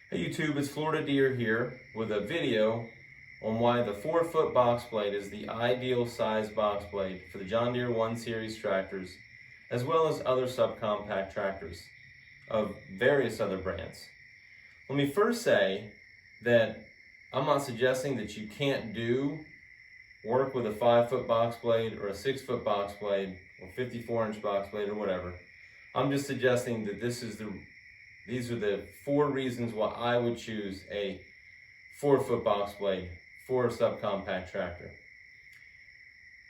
Hey YouTube, it's Florida Deere here with a video on why the 4-foot box blade is the ideal size box blade for the John Deere 1 Series tractors, as well as other subcompact tractors of various other brands. Let me first say that I'm not suggesting that you can't do work with a 5-foot box blade or a 6-foot box blade or 54-inch box blade or whatever. I'm just suggesting that these are the 4 reasons why I would choose a 4-foot box blade for a subcompact tractor.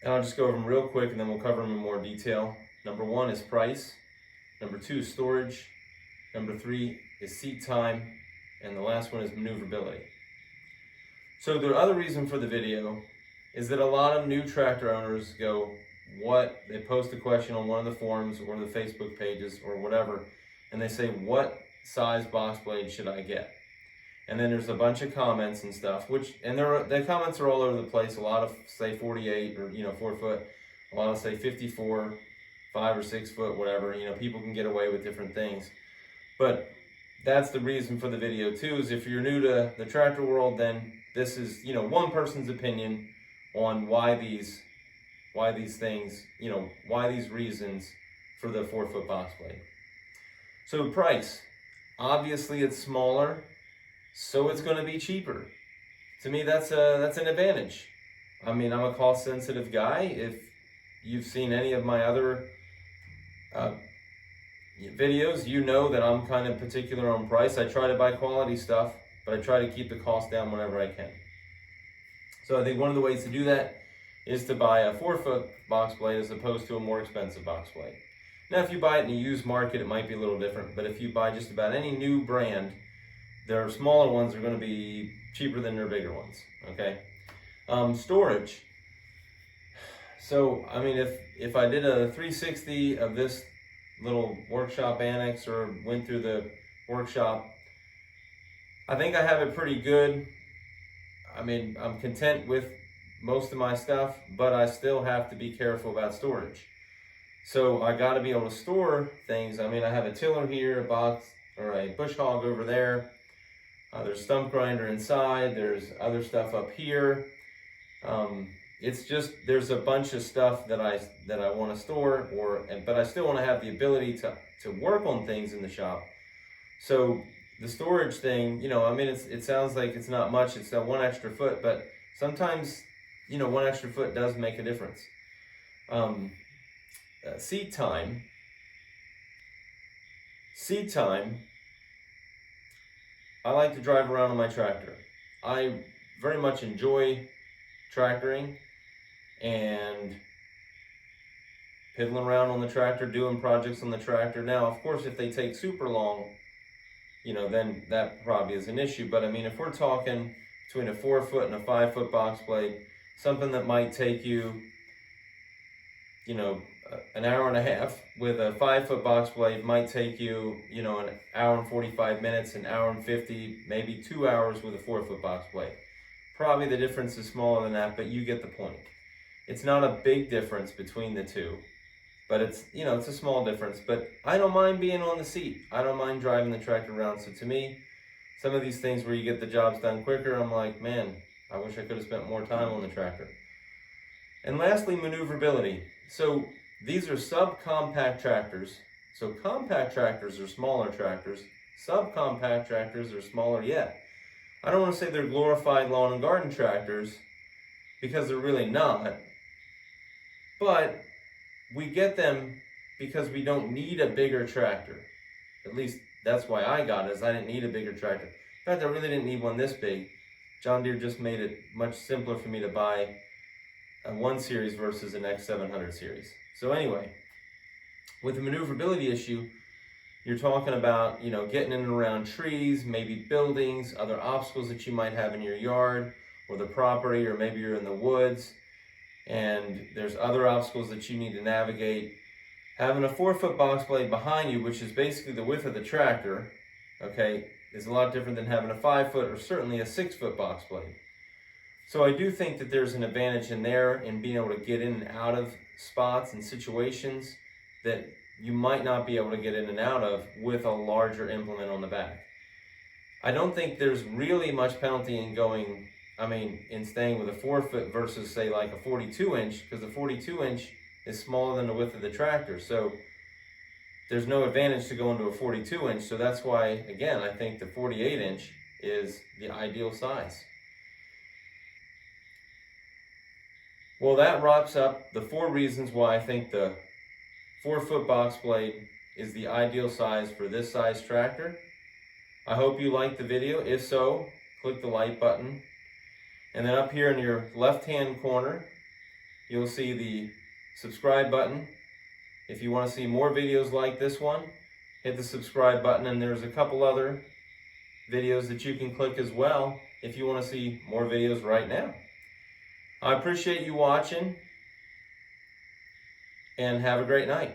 And I'll just go over them real quick and then we'll cover them in more detail. Number 1 is price. Number 2 is storage. Number 3 is seat time. And the last one is maneuverability. So the other reason for the video is that a lot of new tractor owners they post a question on one of the forums or the Facebook pages or whatever, and they say, what size box blade should I get? And then there's a bunch of comments and stuff, the comments are all over the place. A lot of say 48 or 4 foot, a lot of say 54, 5 or 6 foot, whatever. People can get away with different things. But that's the reason for the video too, is if you're new to the tractor world, then this is one person's opinion on why these reasons for the 4-foot box blade. So price, obviously it's smaller, so it's going to be cheaper. To me, that's an advantage. I mean, I'm a cost sensitive guy. If you've seen any of my other videos, you know that I'm kind of particular on price. I try to buy quality stuff, but I try to keep the cost down whenever I can. So I think one of the ways to do that is to buy a 4-foot box blade as opposed to a more expensive box blade. Now, if you buy it in a used market, it might be a little different, but if you buy just about any new brand, their smaller ones are going to be cheaper than their bigger ones, okay? Storage. So, I mean, if I did a 360 of this little workshop annex or went through the workshop, I think I have it pretty good. I mean, I'm content with most of my stuff, but I still have to be careful about storage. So I got to be able to store things. I mean, I have a tiller here, a box or a bush hog over there. There's stump grinder inside. There's other stuff up here. It's just there's a bunch of stuff that I want to store, but I still want to have the ability to work on things in the shop. So the storage thing, I mean, it sounds like it's not much. It's that 1 extra foot, but sometimes 1 extra foot does make a difference. Seat time. I like to drive around on my tractor. I very much enjoy tractoring and piddling around on the tractor, doing projects on the tractor. Now, of course, if they take super long, then that probably is an issue. But I mean, if we're talking between a 4-foot and a 5-foot box blade, something that might take you, an hour and a half with a 5-foot box blade might take you, an hour and 45 minutes, an hour and 50, maybe 2 hours with a 4-foot box blade. Probably the difference is smaller than that, but you get the point. It's not a big difference between the two, but it's a small difference. But I don't mind being on the seat. I don't mind driving the tractor around. So to me, some of these things where you get the jobs done quicker, I'm like, man, I wish I could have spent more time on the tractor. And lastly, maneuverability. So these are subcompact tractors. So compact tractors are smaller tractors. Subcompact tractors are smaller yet. I don't want to say they're glorified lawn and garden tractors because they're really not. But we get them because we don't need a bigger tractor. At least that's why I got it, is I didn't need a bigger tractor. In fact, I really didn't need one this big. John Deere just made it much simpler for me to buy a 1 Series versus an X700 series. So anyway, with the maneuverability issue, you're talking about, getting in and around trees, maybe buildings, other obstacles that you might have in your yard or the property, or maybe you're in the woods and there's other obstacles that you need to navigate. Having a 4-foot box blade behind you, which is basically the width of the tractor, okay, is a lot different than having a 5-foot or certainly a 6-foot box blade. So I do think that there's an advantage in there in being able to get in and out of spots and situations that you might not be able to get in and out of with a larger implement on the back. I don't think there's really much penalty in going, in staying with a 4-foot versus say like a 42-inch, because the 42-inch is smaller than the width of the tractor. So there's no advantage to go into a 42-inch. So that's why, again, I think the 48-inch is the ideal size. Well, that wraps up the 4 reasons why I think the 4-foot box blade is the ideal size for this size tractor. I hope you liked the video. If so, click the like button. And then up here in your left-hand corner, you'll see the subscribe button. If you want to see more videos like this one, hit the subscribe button, and there's a couple other videos that you can click as well if you want to see more videos right now. I appreciate you watching, and have a great night.